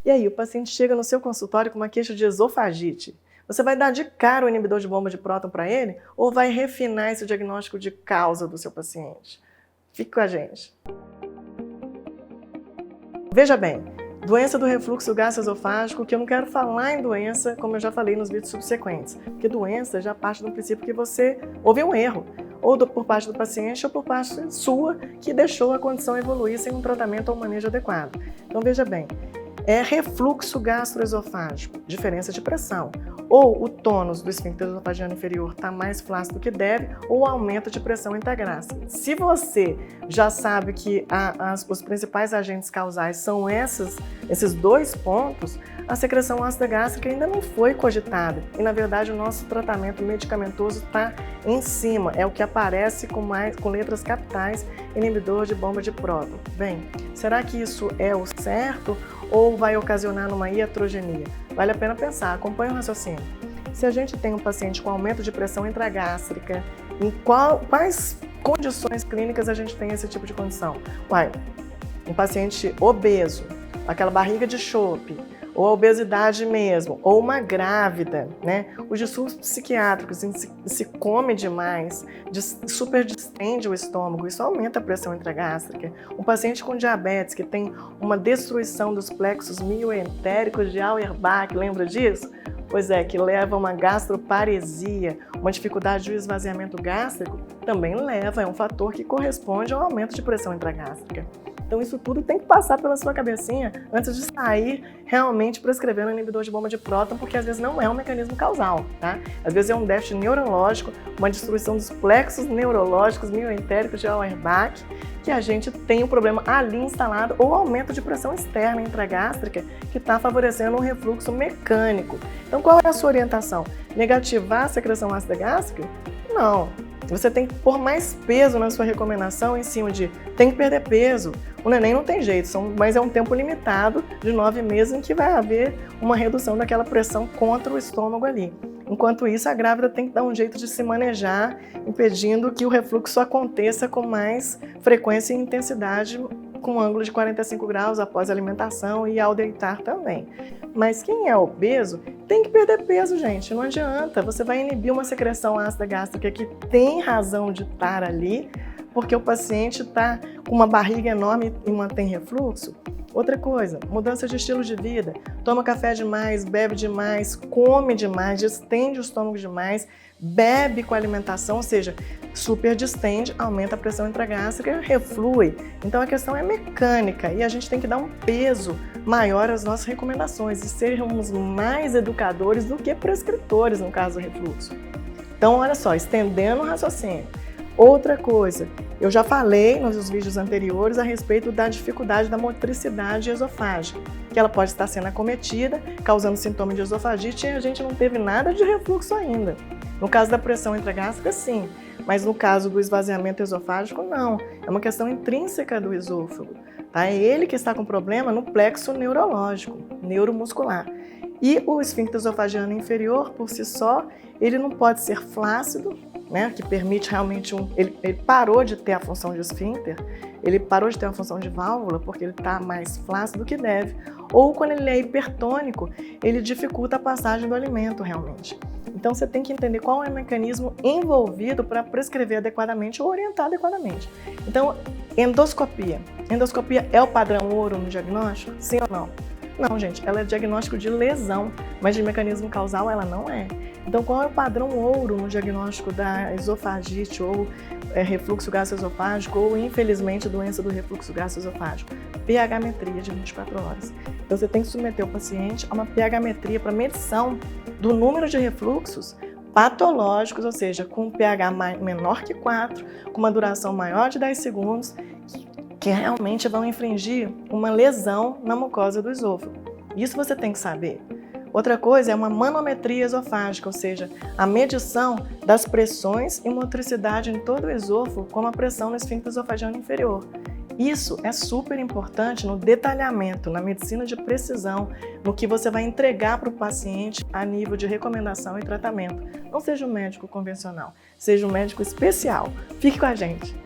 E aí, o paciente chega no seu consultório com uma queixa de esofagite. Você vai dar de cara o inibidor de bomba de próton para ele ou vai refinar esse diagnóstico de causa do seu paciente? Fique com a gente. Veja bem, doença do refluxo gastroesofágico, que eu não quero falar em doença, como eu já falei nos vídeos subsequentes, porque doença já parte do princípio que você houve um erro, ou por parte do paciente ou por parte sua, que deixou a condição evoluir sem um tratamento ou um manejo adequado. Então veja bem, é refluxo gastroesofágico, diferença de pressão. Ou o tônus do esfíncter esofagiano inferior está mais flácido do que deve, ou aumento de pressão intragástrica. Se você já sabe que os principais agentes causais são esses dois pontos, a secreção ácida gástrica ainda não foi cogitada. E, na verdade, o nosso tratamento medicamentoso está em cima. É o que aparece com letras capitais, inibidor de bomba de próton. Bem, será que isso é o certo ou vai ocasionar uma iatrogenia? Vale a pena pensar, acompanhe o raciocínio. Se a gente tem um paciente com aumento de pressão intragástrica, em quais condições clínicas a gente tem esse tipo de condição? Um paciente obeso, aquela barriga de chope, ou a obesidade mesmo, ou uma grávida, né? Os distúrbios psiquiátricos, se come demais, super distende o estômago, isso aumenta a pressão intragástrica. Um paciente com diabetes que tem uma destruição dos plexos mioentéricos de Auerbach, lembra disso? Pois é, que leva a uma gastroparesia, uma dificuldade de esvaziamento gástrico, também leva, é um fator que corresponde ao aumento de pressão intragástrica. Então isso tudo tem que passar pela sua cabecinha antes de sair realmente prescrevendo inibidor de bomba de próton, porque às vezes não é um mecanismo causal, tá? Às vezes é um déficit neurológico, uma destruição dos plexos neurológicos mioentéricos de Auerbach, que a gente tem um problema ali instalado, ou aumento de pressão externa intragástrica que está favorecendo um refluxo mecânico. Então qual é a sua orientação? Negativar a secreção ácida gástrica? Não. Você tem que pôr mais peso na sua recomendação em cima de tem que perder peso. O neném não tem jeito, mas é um tempo limitado de 9 meses em que vai haver uma redução daquela pressão contra o estômago ali. Enquanto isso, a grávida tem que dar um jeito de se manejar, impedindo que o refluxo aconteça com mais frequência e intensidade, com ângulo de 45 graus após a alimentação e ao deitar também. Mas quem é obeso tem que perder peso, gente, não adianta. Você vai inibir uma secreção ácida gástrica que tem razão de estar ali, porque o paciente está com uma barriga enorme e mantém refluxo. Outra coisa, mudança de estilo de vida. Toma café demais, bebe demais, come demais, distende o estômago demais, bebe com a alimentação, ou seja, super distende, aumenta a pressão intragástrica, reflui. Então a questão é mecânica e a gente tem que dar um peso maior às nossas recomendações e sermos mais educadores do que prescritores no caso do refluxo. Então olha só, estendendo o raciocínio. Outra coisa, eu já falei nos vídeos anteriores a respeito da dificuldade da motricidade esofágica, que ela pode estar sendo acometida, causando sintoma de esofagite e a gente não teve nada de refluxo ainda. No caso da pressão intragástrica, sim, mas no caso do esvaziamento esofágico, não. É uma questão intrínseca do esôfago. Tá? É ele que está com problema no plexo neurológico, neuromuscular. E o esfíncter esofagiano inferior, por si só, ele não pode ser flácido, né, que permite realmente ele parou de ter a função de esfíncter, ele parou de ter a função de válvula porque ele está mais flácido do que deve. Ou quando ele é hipertônico, ele dificulta a passagem do alimento realmente. Então você tem que entender qual é o mecanismo envolvido para prescrever adequadamente ou orientar adequadamente. Então, endoscopia. Endoscopia é o padrão ouro no diagnóstico? Sim ou não? Não, gente, ela é diagnóstico de lesão, mas de mecanismo causal ela não é. Então, qual é o padrão ouro no diagnóstico da esofagite ou refluxo gastroesofágico ou, infelizmente, doença do refluxo gastroesofágico? pH-metria de 24 horas. Então, você tem que submeter o paciente a uma pH-metria para medição do número de refluxos patológicos, ou seja, com um pH menor que 4, com uma duração maior de 10 segundos, que realmente vão infringir uma lesão na mucosa do esôfago. Isso você tem que saber. Outra coisa é uma manometria esofágica, ou seja, a medição das pressões e motricidade em todo o esôfago, como a pressão no esfíncter esofagiano inferior. Isso é super importante no detalhamento, na medicina de precisão, no que você vai entregar para o paciente a nível de recomendação e tratamento. Não seja um médico convencional, seja um médico especial. Fique com a gente!